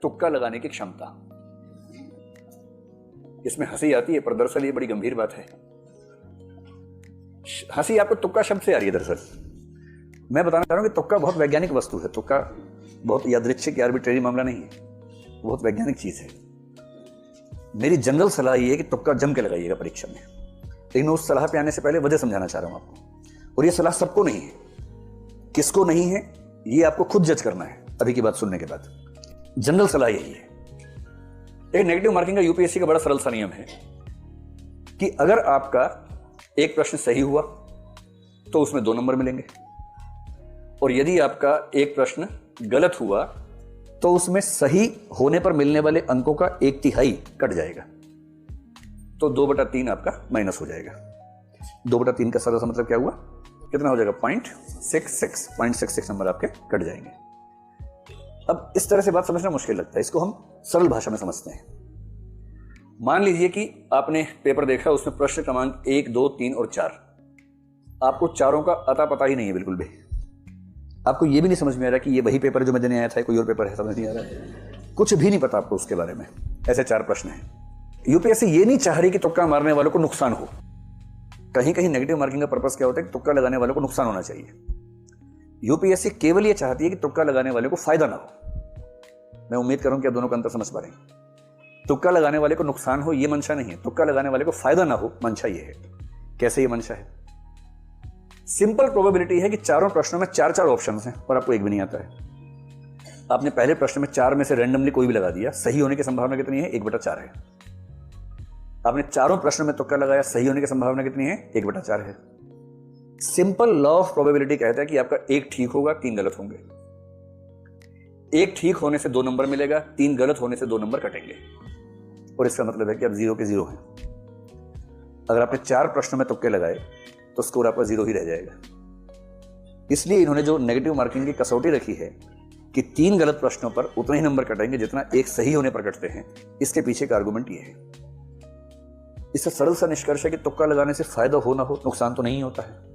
तुक्का लगाने की क्षमता। इसमें हंसी आती है, पर दरअसल ये बड़ी गंभीर बात है। हंसी आपको तुक्का शब्द से आ रही है। दरअसल मैं बताना चाह रहा हूं कि तुक्का बहुत वैज्ञानिक वस्तु है। तुक्का बहुत यादृच्छिक या आर्बिट्रेरी मामला नहीं है, बहुत वैज्ञानिक चीज है। मेरी जनरल सलाह ये है कि तुक्का जम के लगाइएगा परीक्षा में, लेकिन उस सलाह पे आने से पहले वजह समझाना चाह रहा हूं आपको। और ये सलाह सबको नहीं है, किसको नहीं है ये आपको खुद जज करना है अभी की बात सुनने के बाद। जनरल सलाह यही है। एक नेगेटिव मार्किंग का यूपीएससी का बड़ा सरल सा नियम है कि अगर आपका एक प्रश्न सही हुआ तो उसमें 2 नंबर मिलेंगे, और यदि आपका एक प्रश्न गलत हुआ तो उसमें सही होने पर मिलने वाले अंकों का 1/3 कट जाएगा, तो 2/3 आपका माइनस हो जाएगा। 2/3 का सरल सा मतलब क्या हुआ, कितना हो जाएगा, 0.66 नंबर आपके कट जाएंगे। अब इस तरह से बात समझना मुश्किल लगता है, इसको हम सरल भाषा में समझते हैं। मान लीजिए कि आपने पेपर देखा, उसमें प्रश्न क्रमांक 1, 2, 3 और 4, आपको चारों का अता पता ही नहीं है बिल्कुल भी। आपको यह भी नहीं समझ में आ रहा कि ये वही पेपर है जो मैं देने आया था, कोई और पेपर है, समझ नहीं आ रहा है, कुछ भी नहीं पता आपको उसके बारे में। ऐसे 4 प्रश्न हैं। यूपीएससी ये नहीं चाह रही कि तुक्का मारने वालों को नुकसान हो। कहीं कहीं नेगेटिव मार्किंग का पर्पस क्या होता है कि तुक्का लगाने वालों को नुकसान होना चाहिए। यूपीएससी केवल ये चाहती है कि तुक्का लगाने वाले को फायदा ना हो। मैं उम्मीद करूं कि आप दोनों का अंतर समझ पा रहे हैं। तुक्का लगाने वाले को नुकसान हो ये मंशा नहीं है, तुक्का लगाने वाले को फायदा ना हो मंशा ये है। कैसे ये मंशा है? सिंपल प्रोबेबिलिटी है कि चारों प्रश्नों में 4 ऑप्शंस हैं और आपको एक भी नहीं आता है। आपने पहले प्रश्न में 4 में से रैंडमली कोई भी लगा दिया, सही होने की संभावना कितनी है, 1/4 है। आपने चारों प्रश्नों में तुक्का लगाया, सही होने की संभावना कितनी है, 1/4 है। सिंपल लॉ ऑफ प्रोबेबिलिटी कहता है कि आपका 1 ठीक होगा, 3 गलत होंगे। 1 ठीक होने से 2 नंबर मिलेगा, 3 गलत होने से 2 नंबर कटेंगे, और इसका मतलब है कि आप 0 के 0 हैं। अगर आपने 4 प्रश्नों में तुक्के लगाए तो स्कोर आपका 0 ही रह जाएगा। इसलिए इन्होंने जो नेगेटिव मार्किंग की कसौटी रखी है कि 3 गलत प्रश्नों पर उतने ही नंबर कटेंगे जितना 1 सही होने पर कटते हैं, इसके पीछे का आर्गुमेंट ये है। इससे सरल सा निष्कर्ष है कि तुक्का लगाने से फायदा हो ना हो, नुकसान तो नहीं होता है।